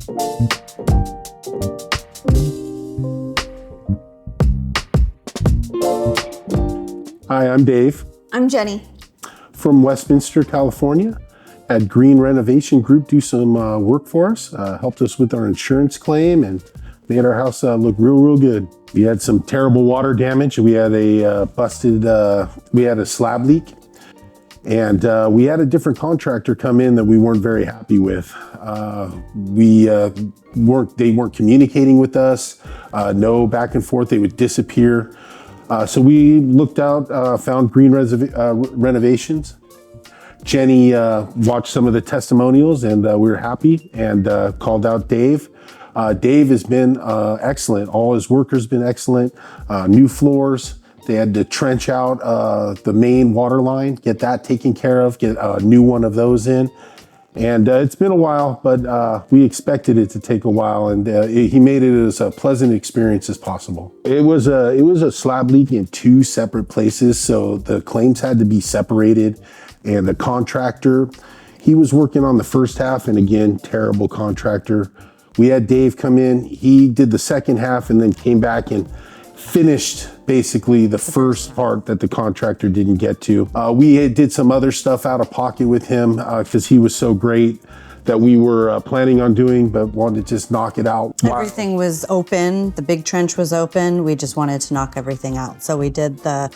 Hi, I'm Dave. I'm Jenny. From Westminster, California. Had Green Renovation Group do some work for us, helped us with our insurance claim and made our house look real good. We had some terrible water damage. We had a we had a slab leak, and we had a different contractor come in that we weren't very happy with. They weren't communicating with us, no back and forth, they would disappear. So we looked out, found Green Renovations. Jenny watched some of the testimonials and we were happy and called out Dave. Dave has been excellent. All his workers been excellent. New floors. They had to trench out the main water line, get that taken care of, get a new one of those in. And it's been a while, but we expected it to take a while, and he made it as a pleasant experience as possible. It was a slab leak in two separate places, so the claims had to be separated. And the contractor, he was working on the first half, and again, terrible contractor. We had Dave come in, he did the second half and then came back and finished basically the first part that the contractor didn't get to. We did some other stuff out of pocket with him because he was so great that we were planning on doing, but wanted to just knock it out. Everything was open, the big trench was open, we just wanted to knock everything out. So we did the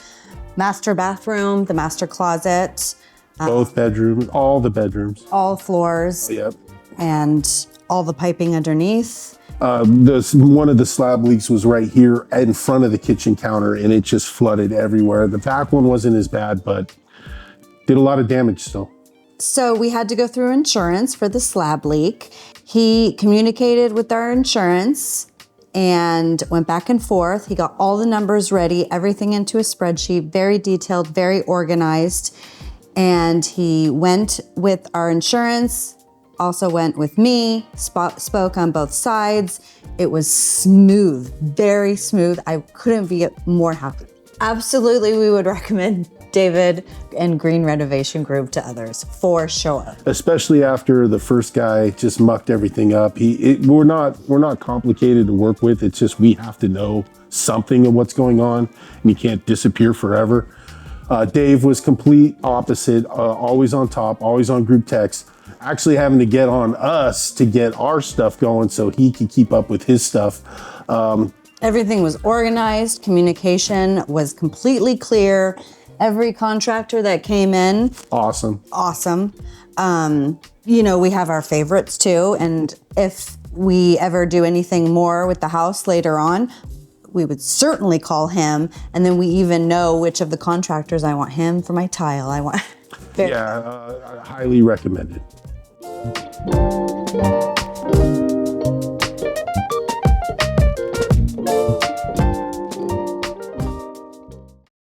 master bathroom, the master closet, both bedrooms, all the bedrooms. All floors. Yep. And all the piping underneath. One of the slab leaks was right here in front of the kitchen counter, and it just flooded everywhere. The back one wasn't as bad, but did a lot of damage still. So we had to go through insurance for the slab leak. He communicated with our insurance and went back and forth. He got all the numbers ready, everything into a spreadsheet, very detailed, very organized. And he went with our insurance, also went with me, spoke on both sides. It was smooth, very smooth. I couldn't be more happy. Absolutely, we would recommend David and Green Renovation Group to others, for sure. Especially after the first guy just mucked everything up. We're not complicated to work with. It's just we have to know something of what's going on, and you can't disappear forever. Dave was complete opposite, always on top, always on group text, actually having to get on us to get our stuff going so he could keep up with his stuff. Everything was organized, communication was completely clear. Every contractor that came in. Awesome. We have our favorites too, and if we ever do anything more with the house later on, we would certainly call him, and then we even know which of the contractors I want him for my tile. Highly recommended.